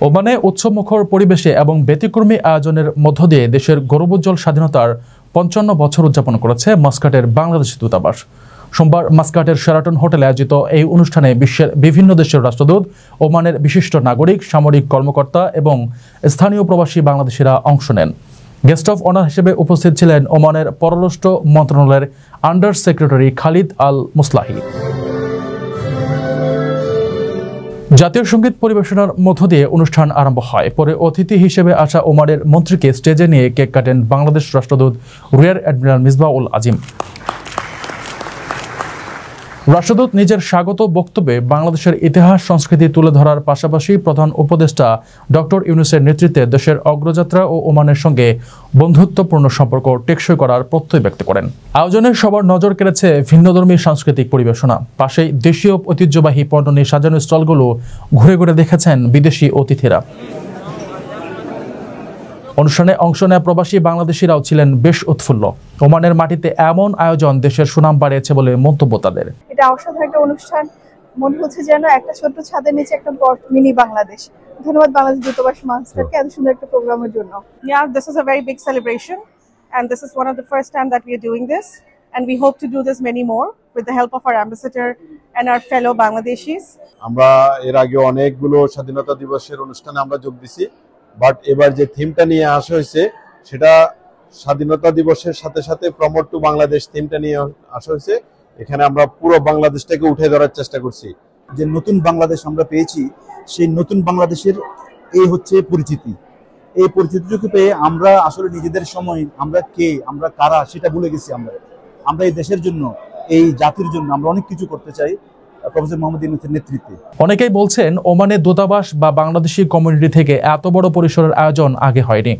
ওমানে উৎসবমুখর পরিবেশে এবং ব্যতিক্রমী আয়োজনের মধ্য দিয়ে দেশের গৌরবোজ্জ্বল স্বাধীনতার ৫৫ বছর উদযাপন করেছে মাস্কাটের বাংলাদেশি দূতাবাস। সোমবার মাস্কাটের শেরাটন হোটেলে আয়োজিত এই অনুষ্ঠানে বিশ্বের বিভিন্ন দেশের রাষ্ট্রদূত, ওমানের বিশিষ্ট নাগরিক, সামরিক কর্মকর্তা এবং স্থানীয় প্রবাসী বাংলাদেশিরা অংশ নেন। গেস্ট অফ অনার হিসেবে উপস্থিত ছিলেন ওমানের পররাষ্ট্র মন্ত্রণালয়ের আন্ডার সেক্রেটারি খালিদ আল মুসলাহি। জাতীয় সঙ্গীত পরিবেশনার মধ্য দিয়ে অনুষ্ঠান আরম্ভ হয়। পরে অতিথি হিসেবে আসা ওমানের মন্ত্রীকে স্টেজে নিয়ে কেক কাটেন বাংলাদেশ রাষ্ট্রদূত রিয়ার অ্যাডমিরাল মিসবাহ-উল আজিম। রাষ্ট্রদূত নিজের স্বাগত বক্তব্যে বাংলাদেশের ইতিহাস সংস্কৃতি তুলে ধরার পাশাপাশি প্রধান উপদেষ্টা ডক্টর ইউনূসের নেতৃত্বে দেশের অগ্রযাত্রা ও ওমানের সঙ্গে বন্ধুত্বপূর্ণ সম্পর্ক টেকসই করার প্রত্যয় ব্যক্ত করেন। আয়োজনে সবার নজর কেড়েছে ভিন্নধর্মী সাংস্কৃতিক পরিবেশনা। পাশেই দেশীয় ঐতিহ্যবাহী পণ্য নিয়ে সাজানো স্টলগুলো ঘুরে ঘুরে দেখেছেন বিদেশি অতিথিরা। অনুষ্ঠানে অংশ নেয়া প্রবাসী বাংলাদেশিরাও ছিলেন বেশ উৎফুল্ল। ওমানের মাটিতে এমন আয়োজন দেশের সুনাম বাড়িয়েছে বলে মন্তব্য তাদের। এটা অসাধারণ একটা অনুষ্ঠান, মনে হচ্ছে যেন একটা ছোট্ট ছাদের নিচে একটা মিনি বাংলাদেশ। ধন্যবাদ বাংলাদেশ দূতাবাস মাস্টারকে এত সুন্দর একটা প্রোগ্রামের জন্য। Yeah, this is a very big celebration and this is one of the first time that we are doing this, and we hope to do this many more with the help of our ambassador and our fellow Bangladeshis. আমরা এর আগে অনেকগুলো স্বাধীনতা দিবসের অনুষ্ঠানে আমরা যোগ দিছি, বাট এবার যে থিমটা নিয়ে আসা হয়েছে সেটা স্বাধীনতা দিবসের সাথে সাথে প্রমোট টু বাংলাদেশ থিমটা নিয়ে আসা হয়েছে। এখানে আমরা পুরো বাংলাদেশটাকে উঠে ধরার চেষ্টা করছি। যে নতুন বাংলাদেশ আমরা পেয়েছি, সেই নতুন বাংলাদেশের এই হচ্ছে পরিচিতি। এই পরিচিতিটুকু পেয়ে আমরা আসলে নিজেদের সময় আমরা কে, আমরা কারা সেটা ভুলে গেছি। আমরা এই দেশের জন্য, এই জাতির জন্য আমরা অনেক কিছু করতে চাই প্রফেসর মোহাম্মদ ইউনূসের নেতৃত্বে। অনেকেই বলছেন ওমানের দূতাবাস বা বাংলাদেশি কমিউনিটি থেকে এত বড় পরিসরের আয়োজন আগে হয়নি।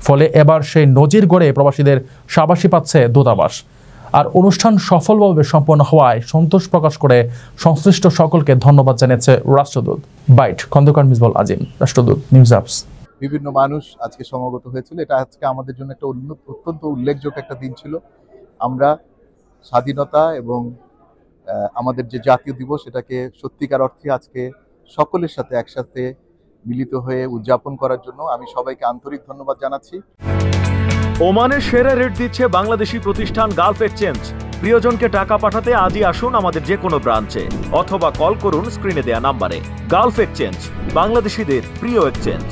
ফলে এবার সেই নজির গড়ে প্রবাসীদের সাবাসী পাচ্ছে দূতাবাস। আর অনুষ্ঠান সফলভাবে সম্পন্ন হওয়ায় সন্তোষ প্রকাশ করে সংশ্লিষ্ট সকলকে ধন্যবাদ জানিয়েছে রাষ্ট্রদূত। বাইট, খন্দকার মিসবাহ-উল আজিম, রাষ্ট্রদূত, নিউজ অ্যাপস। বিভিন্ন মানুষ আজকে সমবেত হয়েছিল। এটা আজকে আমাদের জন্য একটা অত্যন্ত উল্লেখযোগ্য একটা দিন ছিল। আমরা স্বাধীনতা এবং আমাদের যে জাতীয় দিবস, এটাকে সত্যিকার অর্থে আজকে সকলের সাথে একসাথে মিলিত হয়ে উদযাপন করার জন্য আমি সবাইকে আন্তরিক ধন্যবাদ জানাচ্ছি। ওমানের সেরা রেট দিচ্ছে বাংলাদেশি প্রতিষ্ঠান গালফ এক্সচেঞ্জ। প্রিয়জনকে টাকা পাঠাতে আজই আসুন আমাদের যে কোনো ব্রাঞ্চে অথবা কল করুন স্ক্রিনে দেয়া নাম্বারে। গালফ এক্সচেঞ্জ, বাংলাদেশিদের প্রিয় এক্সচেঞ্জ।